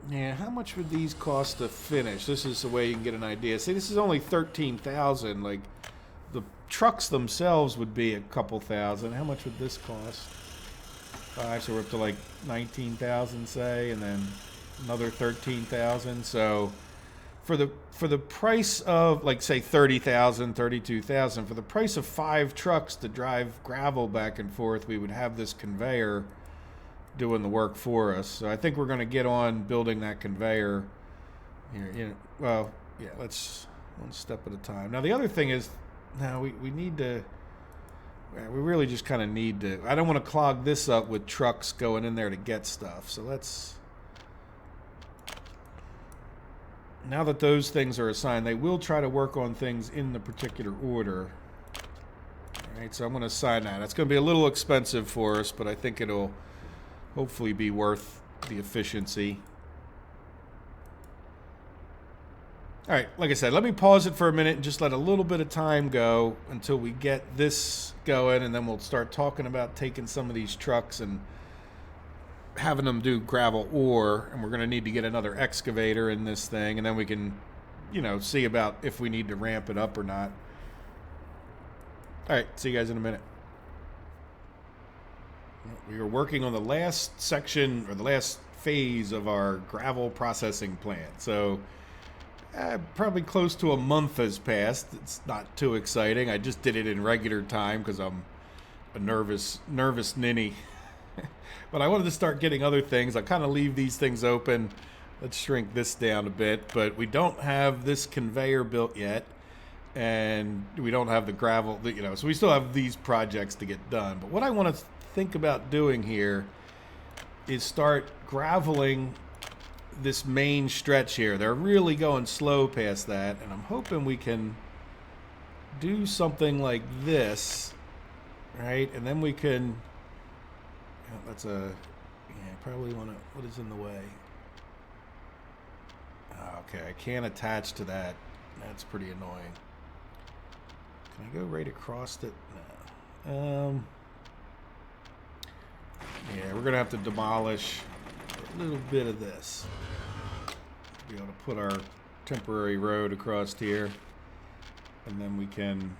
Yeah, how much would these cost to finish? This is the way you can get an idea. See, this is only 13,000. Like, the trucks themselves would be a couple thousand. How much would this cost? 5, so we're up to like 19,000, say, and then another 13,000. So for the price of, like, say 30,000, 32,000, for the price of 5 trucks to drive gravel back and forth, we would have this conveyor doing the work for us. So I think we're going to get on building that conveyor here. You know, well, yeah, let's one step at a time. Now the other thing is, now we need to, we really just kind of need to, I don't want to clog this up with trucks going in there to get stuff. So let's, now that those things are assigned, they will try to work on things in the particular order. All right, so I'm going to assign that. It's going to be a little expensive for us, but I think it'll hopefully be worth the efficiency. All right, like I said, let me pause it for a minute and just let a little bit of time go until we get this going, and then we'll start talking about taking some of these trucks and having them do gravel ore, and we're going to need to get another excavator in this thing, and then we can, you know, see about if we need to ramp it up or not. All right, see you guys in a minute. We were working on the last section, or the last phase of our gravel processing plant. So probably close to a month has passed. It's not too exciting. I just did it in regular time because I'm a nervous ninny. But I wanted to start getting other things. I kind of leave these things open. Let's shrink this down a bit. But we don't have this conveyor built yet. And we don't have the gravel, you know, so we still have these projects to get done. But what I want to think about doing here is start graveling this main stretch here. They're really going slow past that, and I'm hoping we can do something like this, right? And then we can, you know, that's a, yeah, probably want to, what is in the way? Okay, I can't attach to that. That's pretty annoying. Can I go right across it? No. Yeah, we're gonna have to demolish a little bit of this to be able to put our temporary road across here, and then we can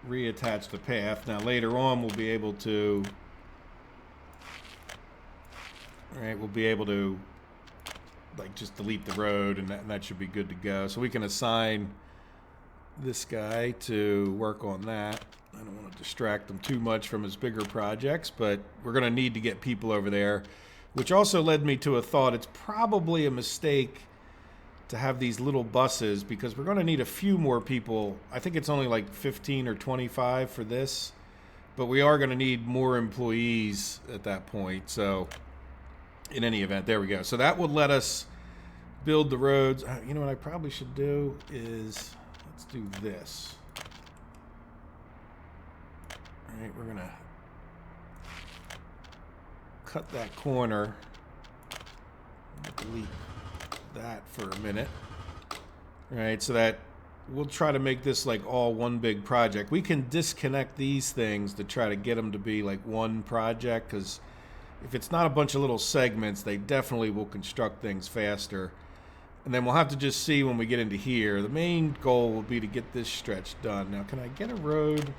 reattach the path. Now later on we'll be able to, right, we'll be able to like just delete the road, and that should be good to go. So we can assign this guy to work on that. I don't want to distract him too much from his bigger projects, but we're going to need to get people over there, which also led me to a thought. It's probably a mistake to have these little buses because we're going to need a few more people. I think it's only like 15 or 25 for this, but we are going to need more employees at that point. So in any event, there we go. So that would let us build the roads. You know what I probably should do is, let's do this. All right, we're going to cut that corner. Delete that for a minute. All right, so that we'll try to make this like all one big project. We can disconnect these things to try to get them to be like one project, because if it's not a bunch of little segments, they definitely will construct things faster. And then we'll have to just see when we get into here. The main goal will be to get this stretch done. Now, can I get a road?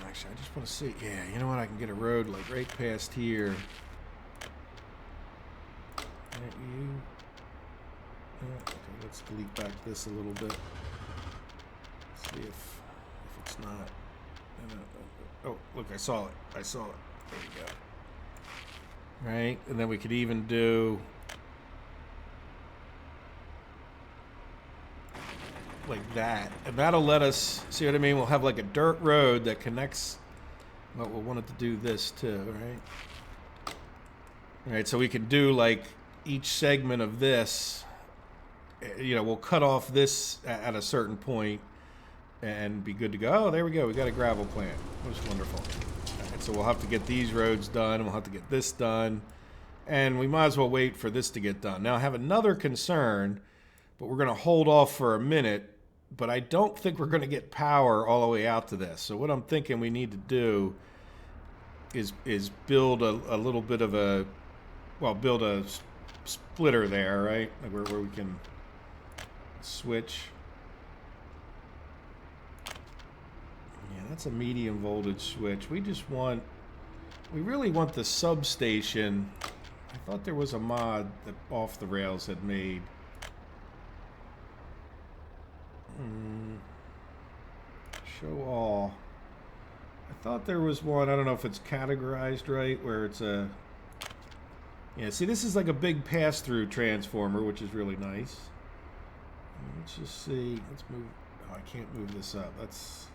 Actually, I just want to see. Yeah, you know what? I can get a road like right past here. Okay, let's delete back this a little bit. See if it's not. Oh, look, I saw it. There you go. Right, and then we could even do like that. And that'll let us, see what I mean? We'll have like a dirt road that connects, well, we'll want it to do this too, right? All right, so we can do like each segment of this, you know, we'll cut off this at a certain point and be good to go. Oh, there we go. We got a gravel plant. Most wonderful. All right, so we'll have to get these roads done. We'll have to get this done. And we might as well wait for this to get done. Now, I have another concern, but we're going to hold off for a minute. But I don't think we're going to get power all the way out to this. So what I'm thinking we need to do is build a little bit of a, well, build a splitter there, right? Like where we can switch. Yeah, that's a medium voltage switch. We really want the substation. I thought there was a mod that Off the Rails had made. Show all. I thought there was one, I don't know if it's categorized right, where it's a, yeah, see, this is like a big pass-through transformer, which is really nice. Let's just see, let's move, oh, I can't move this up. That's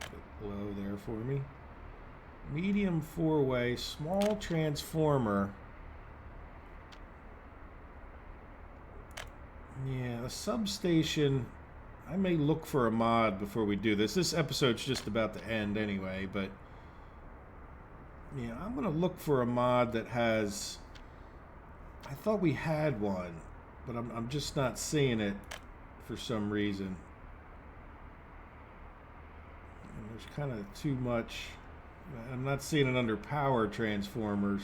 a bit low there for me. Medium four-way, small transformer. Yeah, a substation. I may look for a mod before we do this. This episode's just about to end anyway, but yeah, I'm gonna look for a mod that has, I thought we had one, but I'm just not seeing it for some reason. And there's kind of too much. I'm not seeing it under power transformers,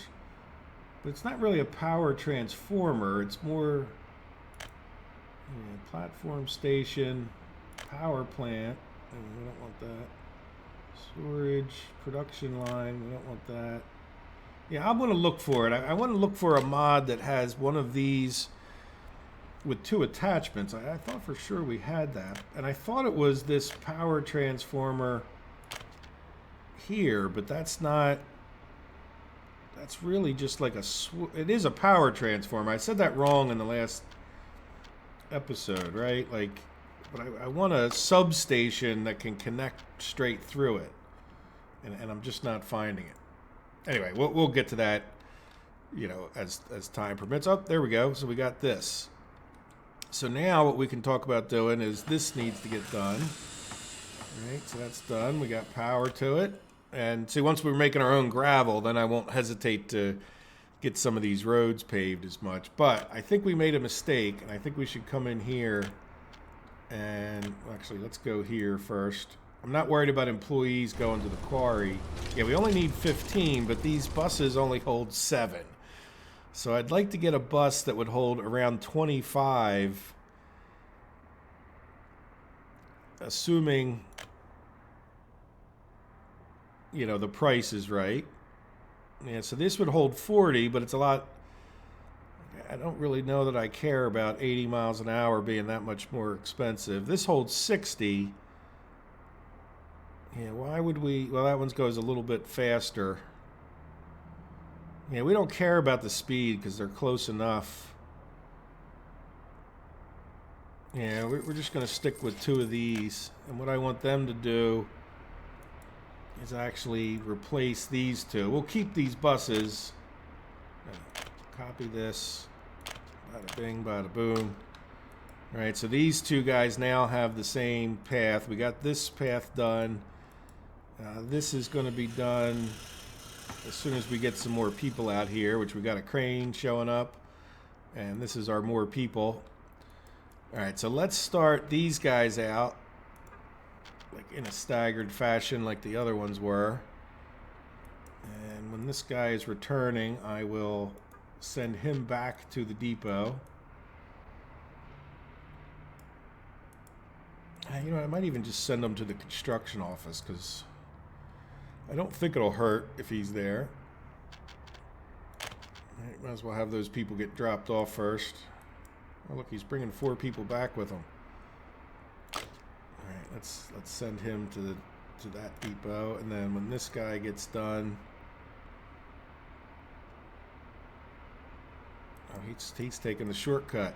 but it's not really a power transformer. It's more, yeah, platform station, power plant, and we don't want that. Storage, production line, we don't want that. Yeah, I'm going to look for it. I want to look for a mod that has one of these with two attachments. I thought for sure we had that. And I thought it was this power transformer here, but that's not, that's really just like a, it is a power transformer. I said that wrong in the last episode, right? Like, but I want a substation that can connect straight through it, and I'm just not finding it. Anyway, we'll get to that, you know, as time permits. Oh, there we go. So we got this. So now what we can talk about doing is this needs to get done. All right, so that's done. We got power to it, and see, once we're making our own gravel, then I won't hesitate to get some of these roads paved as much. But I think we made a mistake, and I think we should come in here and, actually, let's go here first. I'm not worried about employees going to the quarry. Yeah, we only need 15, but these buses only hold 7. So I'd like to get a bus that would hold around 25, assuming, you know, the price is right. Yeah, so this would hold 40, but it's a lot. I don't really know that I care about 80 miles an hour being that much more expensive. This holds 60. Yeah, why would we? Well, that one goes a little bit faster. Yeah, we don't care about the speed because they're close enough. Yeah, we're just going to stick with 2 of these. And what I want them to do is actually replace these 2. We'll keep these buses. Copy this. Bada bing, bada boom. All right, so these 2 guys now have the same path. We got this path done. This is going to be done as soon as we get some more people out here, which we got a crane showing up. And this is our more people. All right, so let's start these guys out like in a staggered fashion like the other ones were. And when this guy is returning, I will send him back to the depot. You know, I might even just send him to the construction office because I don't think it'll hurt if he's there. Right, might as well have those people get dropped off first. Oh, look, he's bringing 4 people back with him. All right, let's send him to that depot, and then when this guy gets done, oh, he's taking the shortcut.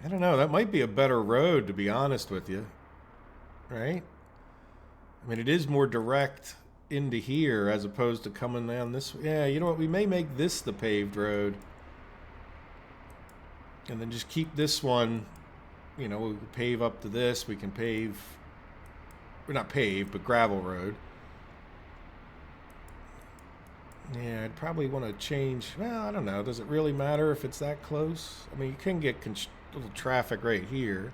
I don't know. That might be a better road, to be honest with you. Right? I mean, it is more direct into here as opposed to coming down this way. Yeah, you know what? We may make this the paved road. And then just keep this one, you know, we can pave up to this. We can pave, or not pave, but gravel road. Yeah, I'd probably want to change. Well, I don't know. Does it really matter if it's that close? I mean, you can get little traffic right here.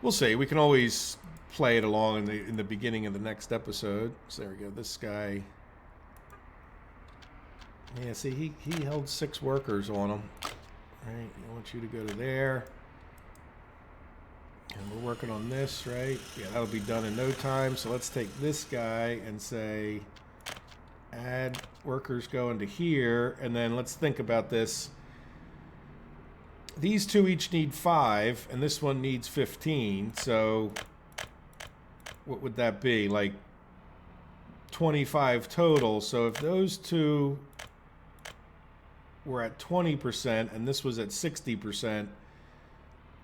We'll see. We can always play it along in the beginning of the next episode. So there we go. This guy. Yeah, see, he held 6 workers on him. Right, I want you to go to there. And we're working on this, right? Yeah, that'll be done in no time. So let's take this guy and say, add workers going to here. And then let's think about this. These 2 each need 5, and this one needs 15. So what would that be? Like 25 total. So if those 2 were at 20% and this was at 60%,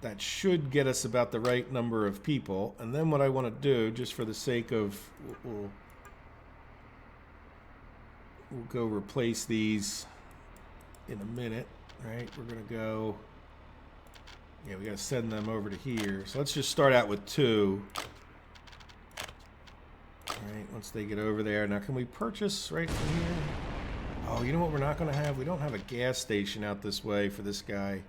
that should get us about the right number of people. And then what I want to do, just for the sake of, we'll go replace these in a minute, right? We're going to go, yeah, we got to send them over to here. So let's just start out with 2. All right, once they get over there. Now, can we purchase right from here? Oh, you know what we're not going to have? We don't have a gas station out this way for this guy.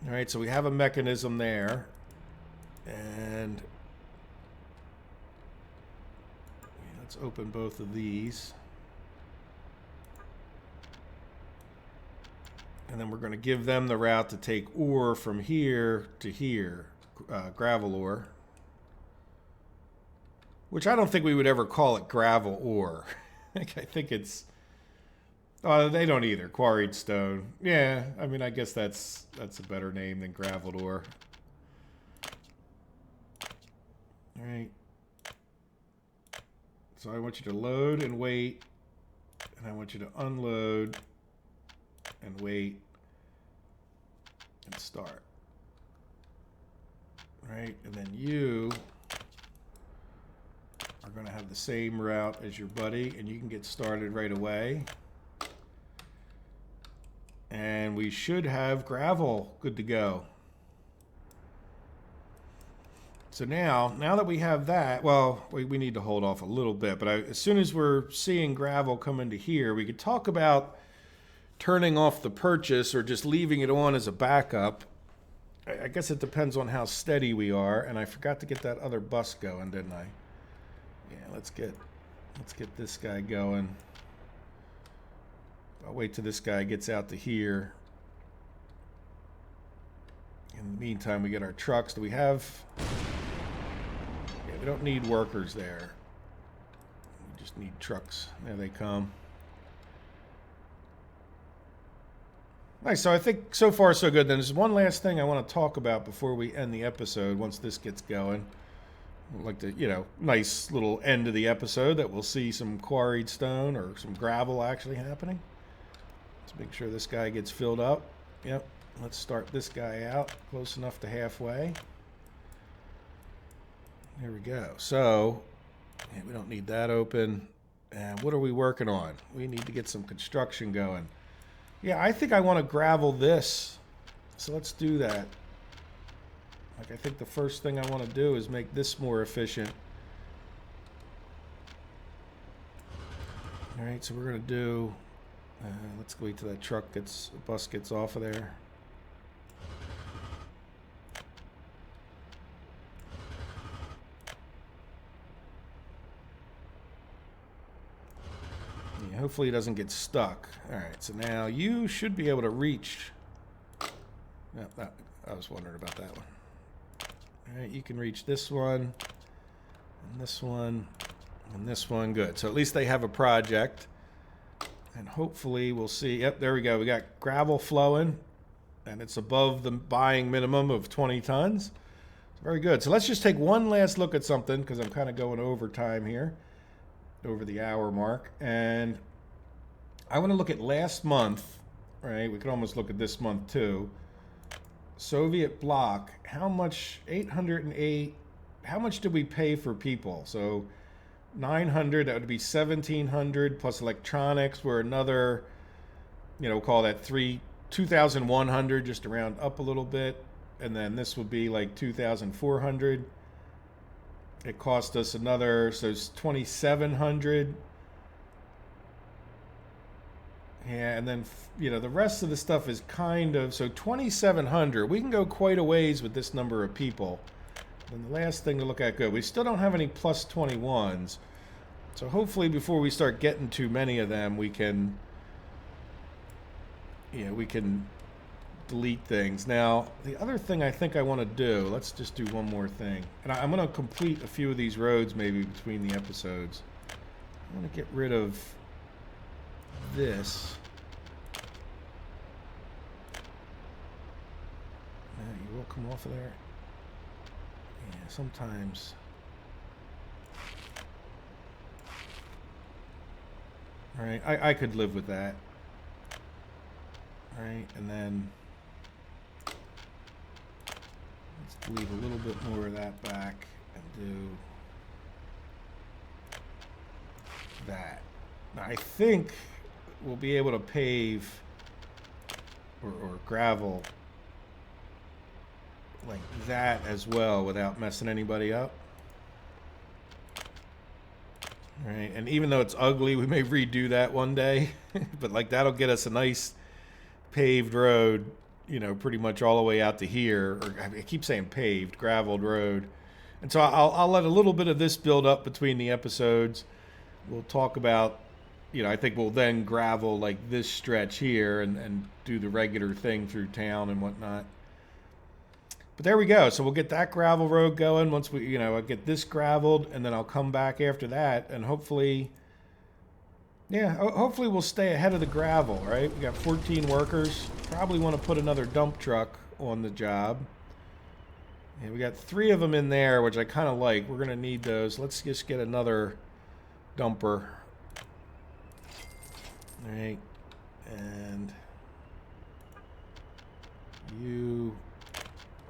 All right, so we have a mechanism there. And let's open both of these. And then we're going to give them the route to take ore from here to here, gravel ore. Which I don't think we would ever call it gravel ore. I think it's... Oh, they don't either. Quarried stone. Yeah, I mean, I guess that's a better name than graveled ore. All right. So I want you to load and wait. And I want you to unload and wait and start. Right? And then you are going to have the same route as your buddy, and you can get started right away. And we should have gravel good to go. So now that we have that, well, we need to hold off a little bit, but as soon as we're seeing gravel come into here, we could talk about turning off the purchase or just leaving it on as a backup. I guess it depends on how steady we are, and I forgot to get that other bus going, didn't I? Yeah, let's get this guy going. I'll wait till this guy gets out to here. In the meantime, we get our trucks. Do we have... Yeah, we don't need workers there. We just need trucks. There they come. Nice, so I think so far so good. Then there's one last thing I want to talk about before we end the episode, once this gets going. I'd like to, you know, nice little end of the episode that we'll see some quarried stone or some gravel actually happening. Let's make sure this guy gets filled up. Yep, let's start this guy out close enough to halfway. There we go. So, yeah, we don't need that open. And what are we working on? We need to get some construction going. Yeah, I think I want to gravel this. So let's do that. Like, I think the first thing I want to do is make this more efficient. All right, so we're going to do... let's wait till that bus gets off of there. Yeah, hopefully he doesn't get stuck. All right, so now you should be able to reach. Yeah, I was wondering about that one. All right, you can reach this one, and this one, and this one. Good. So at least they have a project. And hopefully we'll see. Yep, there we go. We got gravel flowing, and it's above the buying minimum of 20 tons. Very good. So let's just take one last look at something, because I'm kind of going over time here, over the hour mark. And I want to look at last month, right? We could almost look at this month too. Soviet bloc, how much? 808. How much did we pay for people? So 900, that would be 1,700 plus electronics. We're another, you know, we'll call that 2,100, just to round up a little bit. And then this would be like 2,400. It cost us another, so it's 2,700. Yeah, and then, you know, the rest of the stuff is kind of, so 2,700. We can go quite a ways with this number of people. And the last thing to look at, good. We still don't have any plus 21s. So hopefully before we start getting too many of them, we can, we can delete things. Now, the other thing I think I want to do, let's just do one more thing. And I'm going to complete a few of these roads maybe between the episodes. I want to get rid of this. You will come off of there. Yeah, sometimes. All right, I could live with that. All right, and then let's leave a little bit more of that back and do that. Now, I think we'll be able to pave or gravel like that as well without messing anybody up. All right, and even though it's ugly, we may redo that one day, but like that'll get us a nice paved road, you know, pretty much all the way out to here. Or I keep saying paved, graveled road. And so I'll let a little bit of this build up between the episodes. We'll talk about, you know, I think we'll then gravel like this stretch here and do the regular thing through town and whatnot. But there we go. So we'll get that gravel road going once we, you know, I get this graveled, and then I'll come back after that, and hopefully, yeah, hopefully we'll stay ahead of the gravel, right? We got 14 workers. Probably want to put another dump truck on the job. And we got 3 of them in there, which I kind of like. We're going to need those. Let's just get another dumper. All right. And you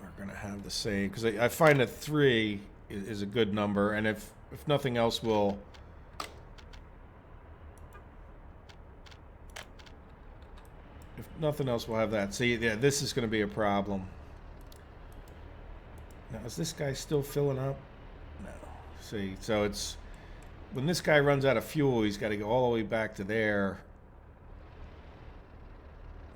are going to have the same, because I find that 3 is a good number, and if nothing else, we'll have that. See, yeah, this is going to be a problem. Now, is this guy still filling up? No. See, so it's when this guy runs out of fuel, he's got to go all the way back to there.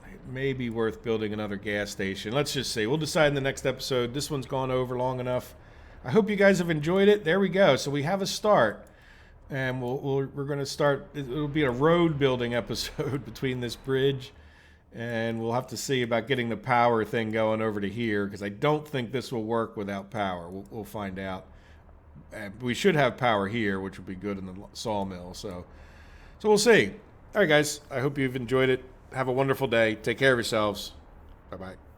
It may be worth building another gas station. Let's just see. We'll decide in the next episode. This one's gone over long enough. I hope you guys have enjoyed it. There we go. So we have a start, and we're going to start. It'll be a road building episode between this bridge, and we'll have to see about getting the power thing going over to here, because I don't think this will work without power. We'll find out. We should have power here, which would be good in the sawmill. So we'll see. All right, guys. I hope you've enjoyed it. Have a wonderful day. Take care of yourselves. Bye-bye.